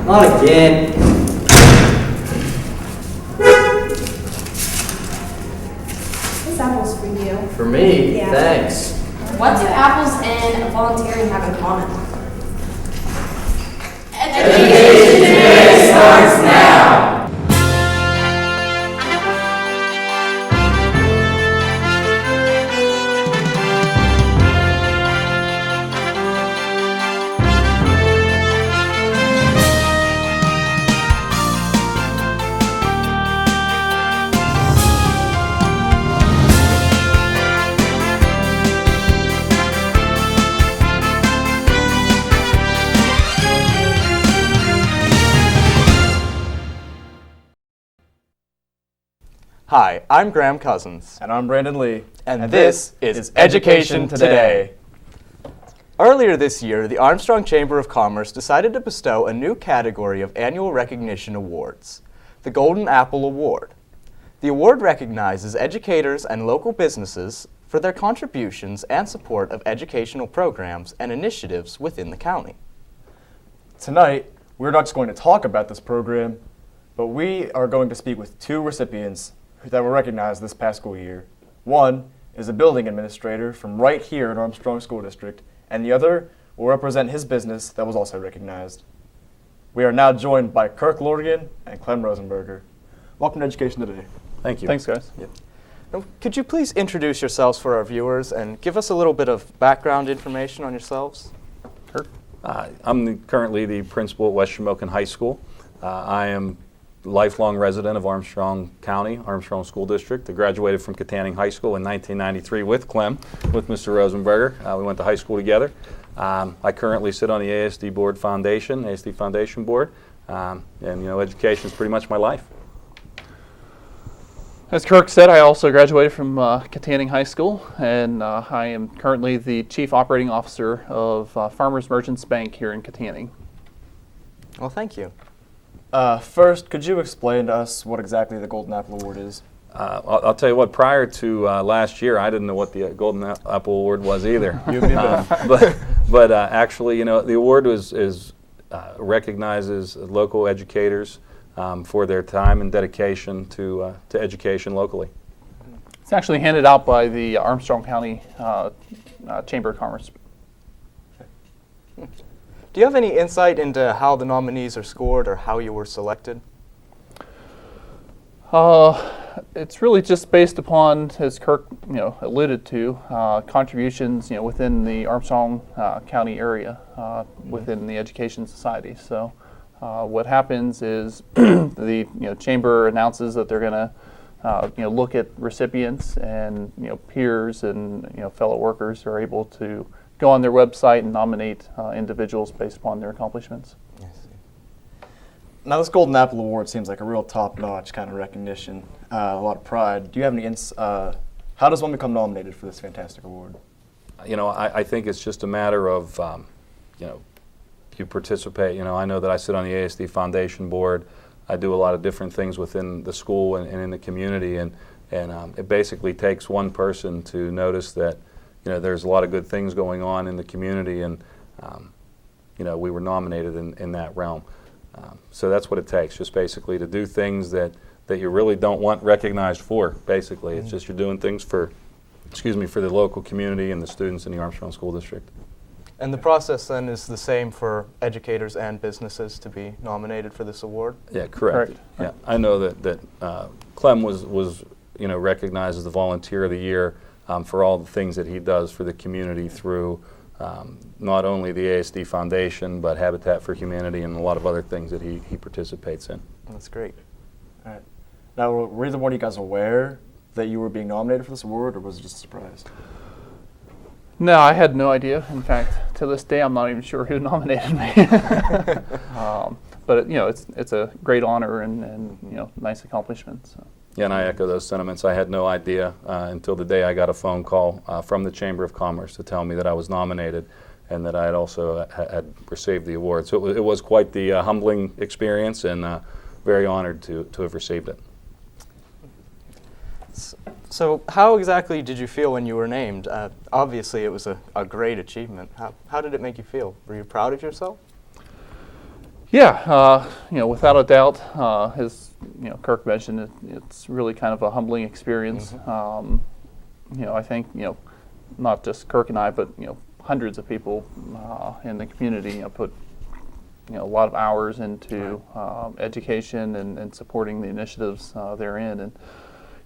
Not again. This apple's for you. For me? Yeah. Thanks. What do apples and volunteering have in common? Education today starts now. Hi, I'm Graham Cousins. And I'm Brandon Lee. And this is Education Today. Earlier this year, the Armstrong Chamber of Commerce decided to bestow a new category of annual recognition awards, the Golden Apple Award. The award recognizes educators and local businesses for their contributions and support of educational programs and initiatives within the county. Tonight, we're not just going to talk about this program, but we are going to speak with two recipients that were recognized this past school year. One is a building administrator from right here in Armstrong School District, and the other will represent his business that was also recognized. We are now joined by Kirk Lorgan and Clem Rosenberger. Welcome to Education Today. Thank you. Thanks, guys. Yep. Now, could you please introduce yourselves for our viewers and give us a little bit of background information on yourselves? Kirk? I'm currently the principal at West Shamokin High School. I am a lifelong resident of Armstrong County, Armstrong School District. I graduated from Katanning High School in 1993 with Clem, with Mr. Rosenberger. We went to high school together. I currently sit on the ASD Board Foundation, ASD Foundation Board, and education is pretty much my life. As Kirk said, I also graduated from Katanning High School, and I am currently the Chief Operating Officer of Farmers Merchants Bank here in Katanning. Well, thank you. First, could you explain to us what exactly the Golden Apple Award is? I'll tell you what, prior to last year, I didn't know what the Golden Apple Award was either. You and me both. But actually, the award recognizes local educators for their time and dedication to education locally. It's actually handed out by the Armstrong County Chamber of Commerce. Do you have any insight into how the nominees are scored or how you were selected? It's really just based upon, as Kirk alluded to, contributions within the Armstrong County area within the Education Society. So what happens is the chamber announces that they're going to look at recipients, and peers and fellow workers are able to go on their website and nominate individuals based upon their accomplishments. Now, this Golden Apple Award seems like a real top-notch kind of recognition, a lot of pride. Do you have any how does one become nominated for this fantastic award? I think it's just a matter of, you participate. I know that I sit on the ASD Foundation Board. I do a lot of different things within the school and in the community, and it basically takes one person to notice that there's a lot of good things going on in the community, and we were nominated in that realm. So that's what it takes, just basically to do things that you really don't want recognized for, basically. It's just you're doing things for the local community and the students in the Armstrong School District. And the process then is the same for educators and businesses to be nominated for this award? Yeah, correct. Yeah, I know that Clem was recognized as the Volunteer of the Year for all the things that he does for the community through not only the ASD Foundation, but Habitat for Humanity and a lot of other things that he participates in. That's great. All right. Now, were either one of you guys aware that you were being nominated for this award, or was it just a surprise? No, I had no idea. In fact, to this day, I'm not even sure who nominated me. But it's a great honor and nice accomplishment. So. Yeah, and I echo those sentiments. I had no idea until the day I got a phone call from the Chamber of Commerce to tell me that I was nominated and that I had also had received the award. So it was quite the humbling experience, and very honored to have received it. So how exactly did you feel when you were named? Obviously it was a great achievement. How did it make you feel? Were you proud of yourself? Yeah, without a doubt, as Kirk mentioned, it's really kind of a humbling experience. I think not just Kirk and I, but hundreds of people in the community put a lot of hours into education and supporting the initiatives therein, and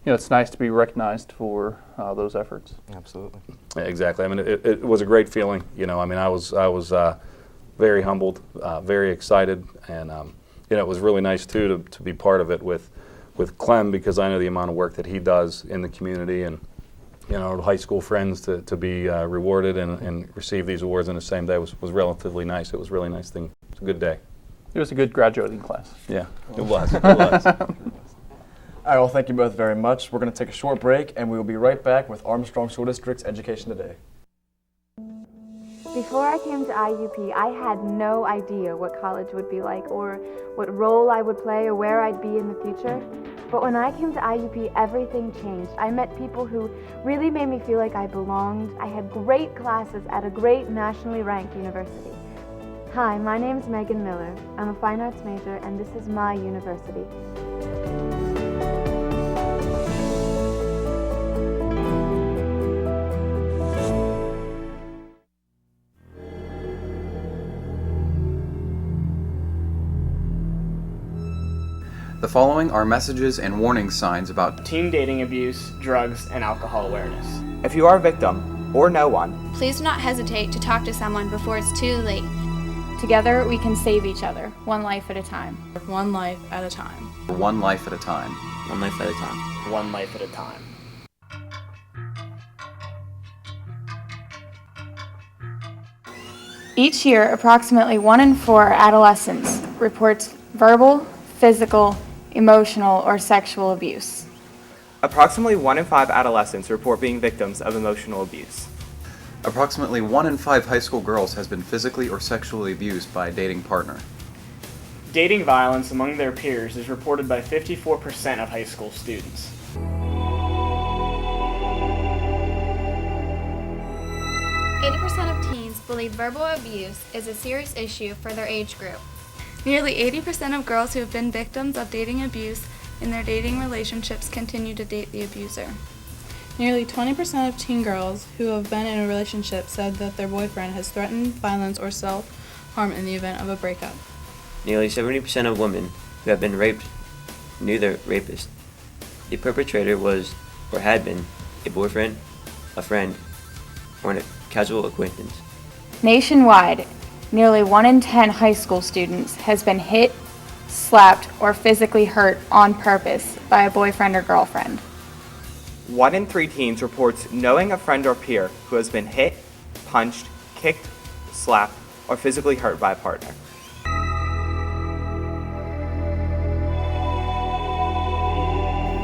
it's nice to be recognized for those efforts. Absolutely. Yeah, exactly. I mean, it was a great feeling. I was very humbled, very excited, and it was really nice too to be part of it with Clem, because I know the amount of work that he does in the community, and high school friends to be rewarded and receive these awards in the same day was relatively nice. It was a really nice thing. It was a good day. It was a good graduating class. Yeah, it was. It was. All right, well, thank you both very much. We're going to take a short break, and we will be right back with Armstrong School District's Education Today. Before I came to IUP, I had no idea what college would be like, or what role I would play, or where I'd be in the future. But when I came to IUP, everything changed. I met people who really made me feel like I belonged. I had great classes at a great nationally ranked university. Hi, my name's Megan Miller. I'm a fine arts major, and this is my university. The following are messages and warning signs about teen dating abuse, drugs, and alcohol awareness. If you are a victim or know one, please do not hesitate to talk to someone before it's too late. Together we can save each other, one life at a time. One life at a time. One life at a time. One life at a time. One life at a time. Each year, approximately 1 in 4 adolescents reports verbal, physical, emotional, or sexual abuse. Approximately 1 in 5 adolescents report being victims of emotional abuse. Approximately 1 in 5 high school girls has been physically or sexually abused by a dating partner. Dating violence among their peers is reported by 54% of high school students. Of teens believe verbal abuse is a serious issue for their age group. Nearly 80% of girls who have been victims of dating abuse in their dating relationships continue to date the abuser. Nearly 20% of teen girls who have been in a relationship said that their boyfriend has threatened violence or self-harm in the event of a breakup. Nearly 70% of women who have been raped knew their rapist. The perpetrator was or had been a boyfriend, a friend, or a casual acquaintance. Nationwide, nearly 1 in 10 high school students has been hit, slapped, or physically hurt on purpose by a boyfriend or girlfriend. 1 in 3 teens reports knowing a friend or peer who has been hit, punched, kicked, slapped, or physically hurt by a partner.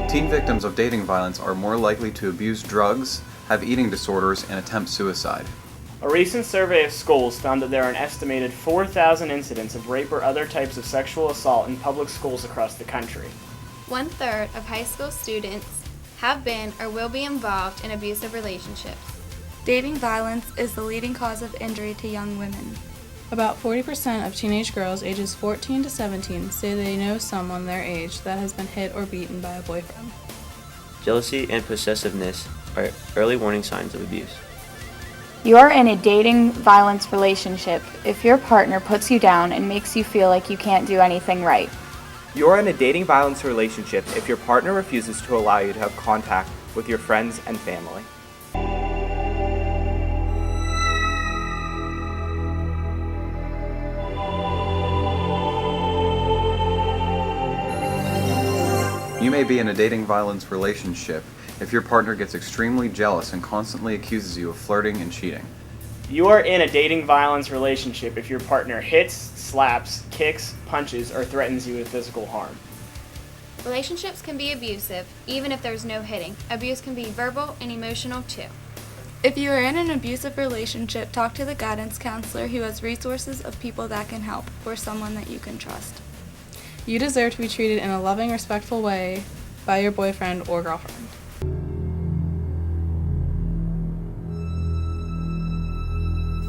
Teen victims of dating violence are more likely to abuse drugs, have eating disorders, and attempt suicide. A recent survey of schools found that there are an estimated 4,000 incidents of rape or other types of sexual assault in public schools across the country. 1/3 of high school students have been or will be involved in abusive relationships. Dating violence is the leading cause of injury to young women. About 40% of teenage girls ages 14 to 17 say they know someone their age that has been hit or beaten by a boyfriend. Jealousy and possessiveness are early warning signs of abuse. You are in a dating violence relationship if your partner puts you down and makes you feel like you can't do anything right. You are in a dating violence relationship if your partner refuses to allow you to have contact with your friends and family. You may be in a dating violence relationship if your partner gets extremely jealous and constantly accuses you of flirting and cheating. You are in a dating violence relationship if your partner hits, slaps, kicks, punches, or threatens you with physical harm. Relationships can be abusive, even if there's no hitting. Abuse can be verbal and emotional too. If you are in an abusive relationship, talk to the guidance counselor who has resources of people that can help, or someone that you can trust. You deserve to be treated in a loving, respectful way by your boyfriend or girlfriend.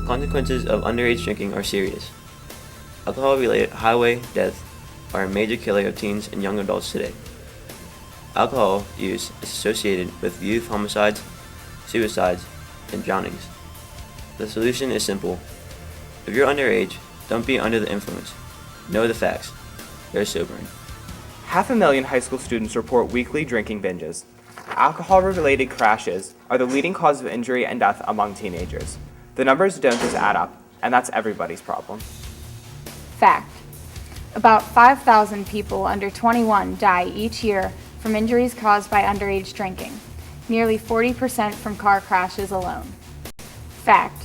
Consequences of underage drinking are serious. Alcohol-related highway deaths are a major killer of teens and young adults today. Alcohol use is associated with youth homicides, suicides, and drownings. The solution is simple. If you're underage, don't be under the influence. Know the facts. They're sobering. 500,000 high school students report weekly drinking binges. Alcohol-related crashes are the leading cause of injury and death among teenagers. The numbers don't just add up, and that's everybody's problem. Fact. About 5,000 people under 21 die each year from injuries caused by underage drinking, nearly 40% from car crashes alone. Fact.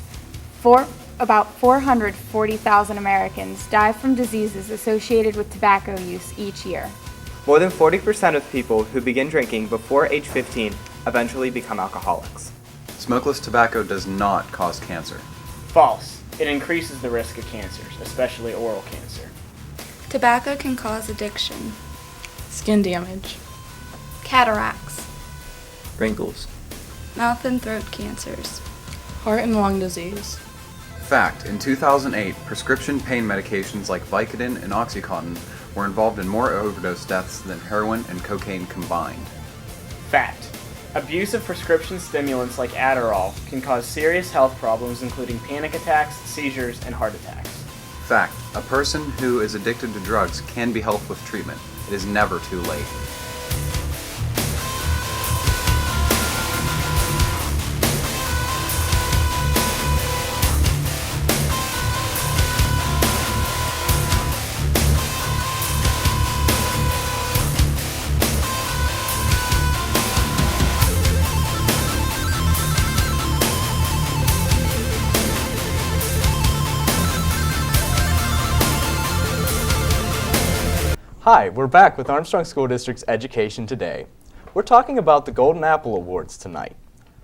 About 440,000 Americans die from diseases associated with tobacco use each year. More than 40% of people who begin drinking before age 15 eventually become alcoholics. Smokeless tobacco does not cause cancer. False. It increases the risk of cancers, especially oral cancer. Tobacco can cause addiction, skin damage, Cataracts. Wrinkles. mouth and throat cancers, heart and lung disease. Fact, in 2008, prescription pain medications like Vicodin and Oxycontin were involved in more overdose deaths than heroin and cocaine combined. Fact. Abuse of prescription stimulants like Adderall can cause serious health problems including panic attacks, seizures, and heart attacks. Fact, a person who is addicted to drugs can be helped with treatment. It is never too late. Hi, we're back with Armstrong School District's Education Today. We're talking about the Golden Apple Awards tonight,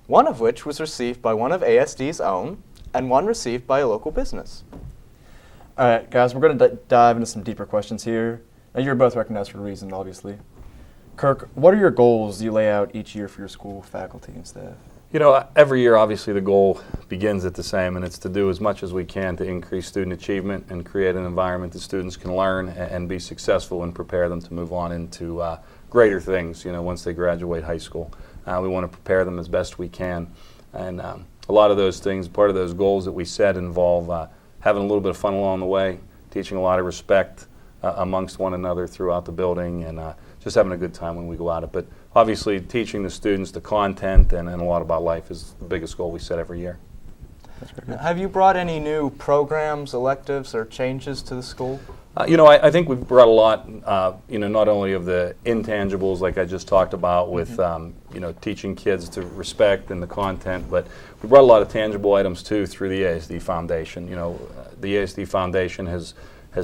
one of which was received by one of ASD's own and one received by a local business. All right, guys, we're going to dive into some deeper questions here. Now, you're both recognized for a reason, obviously. Kirk, what are your goals you lay out each year for your school faculty and staff? You know, every year, obviously, the goal begins at the same, and it's to do as much as we can to increase student achievement and create an environment that students can learn and be successful and prepare them to move on into greater things, you know, once they graduate high school. We want to prepare them as best we can. And a lot of those things, part of those goals that we set involve having a little bit of fun along the way, teaching a lot of respect amongst one another throughout the building, and just having a good time when we go at it. But obviously, teaching the students the content and a lot about life is the biggest goal we set every year. Have you brought any new programs, electives, or changes to the school? You know, I think we've brought a lot, you know, not only of the intangibles like I just talked about with, you know, teaching kids to respect and the content, but we brought a lot of tangible items too through the ASD Foundation. You know, the ASD Foundation has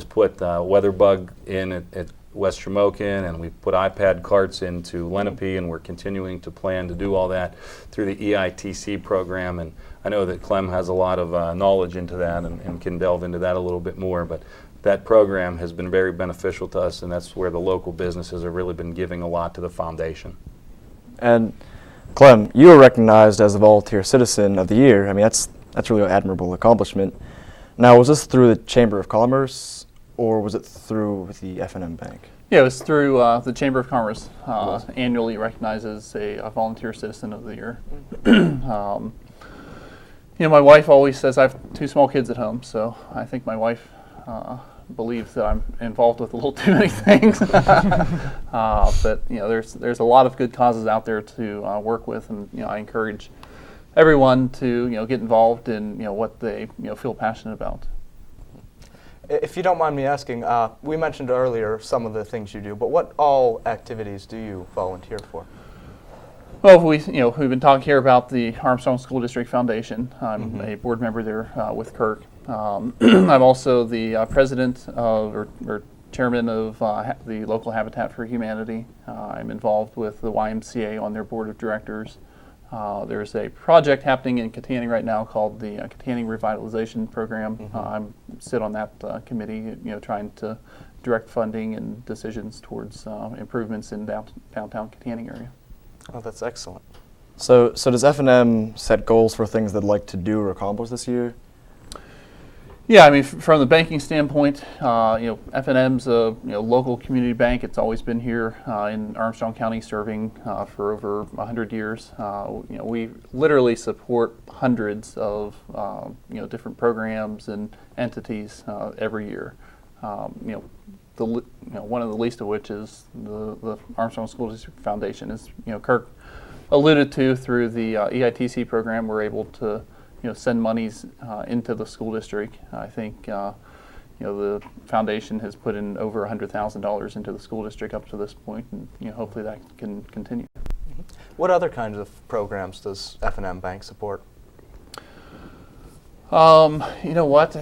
put WeatherBug in at West Shamokin, and we've put iPad carts into Lenape, and we're continuing to plan to do all that through the EITC program. And I know that Clem has a lot of knowledge into that and can delve into that a little bit more, but that program has been very beneficial to us, and that's where the local businesses have really been giving a lot to the foundation. And Clem, you were recognized as the Volunteer Citizen of the Year. I mean, that's really an admirable accomplishment. Now, was this through the Chamber of Commerce, or was it through the F&M Bank? Yeah, it was through the Chamber of Commerce. Annually recognizes a Volunteer Citizen of the Year. You know, my wife always says I have two small kids at home, so I think my wife believes that I'm involved with a little too many things. But you know, there's a lot of good causes out there to work with, and you know, I encourage everyone to get involved in what they feel passionate about. If you don't mind me asking, we mentioned earlier some of the things you do, but what all activities do you volunteer for? Well, we've been talking here about the Armstrong School District Foundation. I'm a board member there with Kirk. I'm also the president or chairman of the local Habitat for Humanity. I'm involved with the YMCA on their board of directors. There's a project happening in Katanning right now called the Katanning Revitalization Program. I sit on that committee, trying to direct funding and decisions towards improvements in downtown Katanning area. Oh, that's excellent. So does F&M set goals for things they'd like to do or accomplish this year? Yeah, I mean, from the banking standpoint, F&M's a local community bank. It's always been here in Armstrong County, serving for over 100 years. We literally support hundreds of different programs and entities every year. One of the least of which is the Armstrong School District Foundation. As Kirk alluded to, through the EITC program, we're able to send monies into the school district. I think the foundation has put in over $100,000 into the school district up to this point, and hopefully that can continue. What other kinds of programs does F&M Bank support? You know what?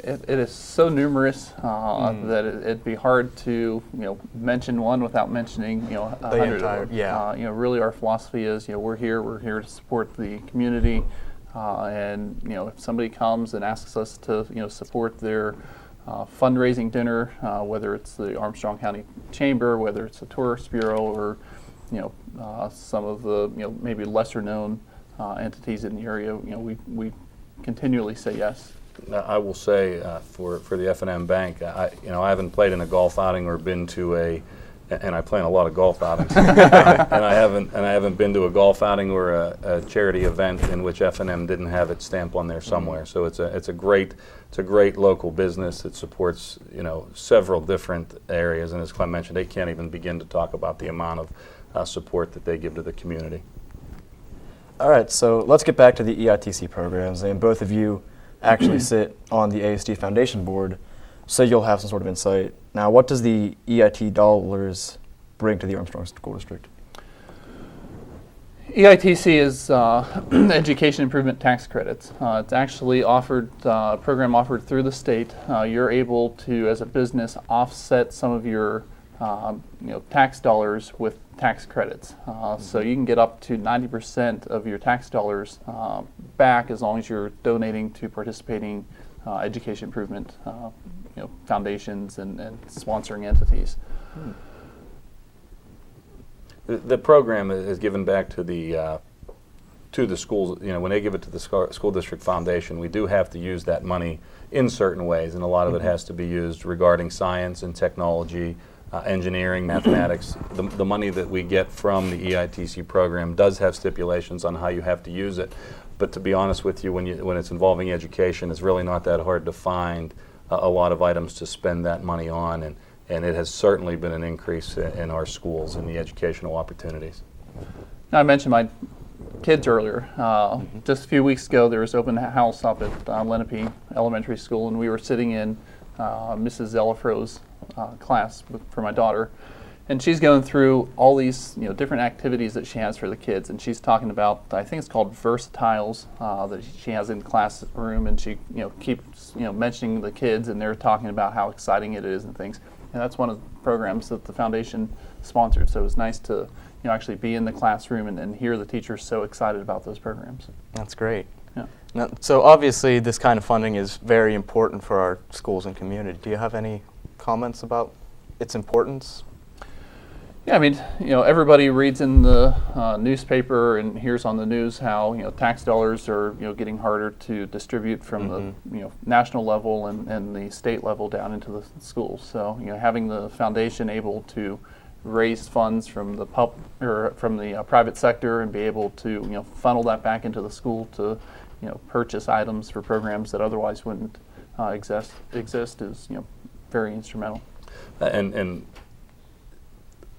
It is so numerous that it'd be hard to mention one without mentioning a hundred of them. Yeah. Really our philosophy is we're here to support the community, and if somebody comes and asks us to support their fundraising dinner, whether it's the Armstrong County Chamber, whether it's the Tourist Bureau, or some of the maybe lesser known entities in the area, we continually say yes. I will say for the F&M Bank, I haven't played in a golf outing or been to and I plan a lot of golf outings, and I haven't been to a golf outing or a charity event in which F&M didn't have its stamp on there somewhere. So it's a great local business. It supports several different areas, and as Clem mentioned, they can't even begin to talk about the amount of support that they give to the community. All right, so let's get back to the EITC programs, and both of you actually sit on the AHS-TV Foundation board, so you'll have some sort of insight. Now, what does the EIT dollars bring to the Armstrong School District? EITC is education improvement tax credits. It's actually offered, a program offered through the state. You're able to, as a business, offset some of your tax dollars with tax credits. So you can get up to 90% of your tax dollars back as long as you're donating to participating education improvement foundations and sponsoring entities. The program is given back to the schools. When they give it to the school district foundation, we do have to use that money in certain ways, and a lot of it has to be used regarding science and technology, engineering, mathematics. The money that we get from the EITC program does have stipulations on how you have to use it. But to be honest with you, when it's involving education, it's really not that hard to find a lot of items to spend that money on, and it has certainly been an increase in our schools and the educational opportunities. Now, I mentioned my kids earlier. Just a few weeks ago, there was open house up at Lenape Elementary School, and we were sitting in Mrs. Zelafro's class for my daughter, and she's going through all these different activities that she has for the kids, and she's talking about, I think it's called Versatiles, that she has in the classroom, and she keeps mentioning the kids, and they're talking about how exciting it is and things. And that's one of the programs that the foundation sponsored, so it was nice to actually be in the classroom and hear the teachers so excited about those programs. That's great. Yeah. Now, so obviously this kind of funding is very important for our schools and community. Do you have any comments about its importance? Yeah, I mean, everybody reads in the newspaper and hears on the news how tax dollars are getting harder to distribute from the national level and the state level down into the schools. So having the foundation able to raise funds from the private sector and be able to funnel that back into the school to purchase items for programs that otherwise wouldn't exist is very instrumental. And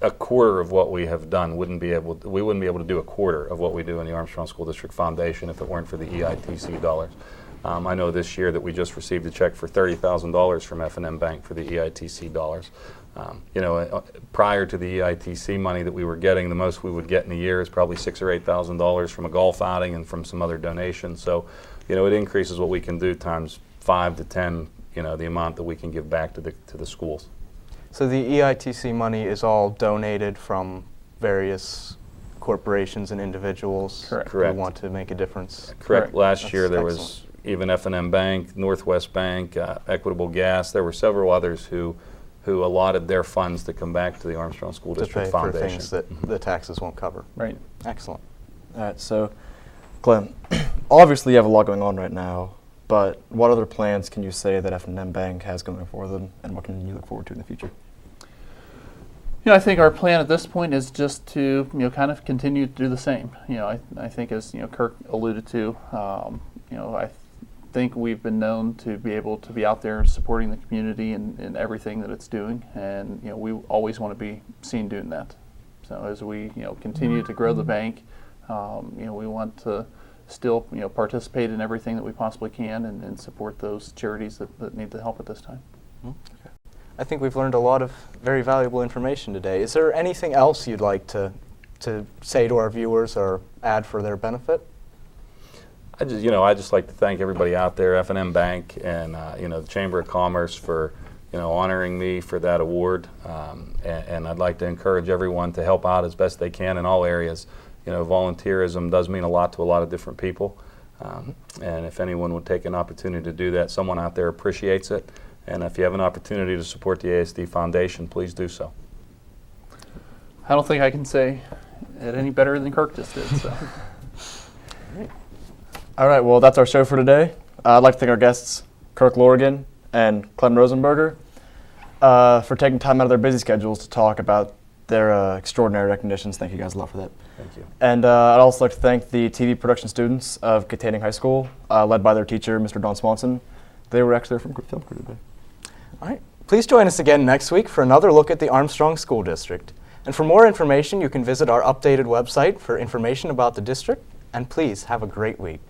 a quarter of what we have done we wouldn't be able to do a quarter of what we do in the Armstrong School District Foundation if it weren't for the EITC dollars. I know this year that we just received a check for $30,000 from F&M Bank for the EITC dollars. Prior to the EITC money that we were getting, the most we would get in a year is probably $6,000 or $8,000 from a golf outing and from some other donations. So, it increases what we can do times 5 to 10, the amount that we can give back to the schools. So the EITC money is all donated from various corporations and individuals who want to make a difference. Correct. Last year there was even F&M Bank, Northwest Bank, Equitable Gas. There were several others who allotted their funds to come back to the Armstrong School District Foundation. For things that the taxes won't cover. Right. Excellent. All right, so Clem, obviously you have a lot going on right now. but what other plans can you say that F&M Bank has going for them, and what can you look forward to in the future? I think our plan at this point is just to, kind of continue to do the same. I think as, Kirk alluded to, I think we've been known to be able to be out there supporting the community in everything that it's doing, and, we always want to be seen doing that. So as we, continue to grow the bank, we want to still, participate in everything that we possibly can and support those charities that need the help at this time. Okay. I think we've learned a lot of very valuable information today. Is there anything else you'd like to say to our viewers or add for their benefit? I just like to thank everybody out there, F&M Bank and the Chamber of Commerce for honoring me for that award, and I'd like to encourage everyone to help out as best they can in all areas. Volunteerism does mean a lot to a lot of different people, and if anyone would take an opportunity to do that, someone out there appreciates it. And if you have an opportunity to support the AHS-TV Foundation, please do so. I don't think I can say it any better than Kirk just did. So. All right, well, that's our show for today. I'd like to thank our guests, Kirk Lorgan and Clem Rosenberger, for taking time out of their busy schedules to talk about their extraordinary recognitions. Thank you guys a lot for that. Thank you. And I'd also like to thank the TV production students of Katanning High School, led by their teacher, Mr. Don Swanson. They were actually there from film crew today. All right. Please join us again next week for another look at the Armstrong School District. And for more information, you can visit our updated website for information about the district. And please have a great week.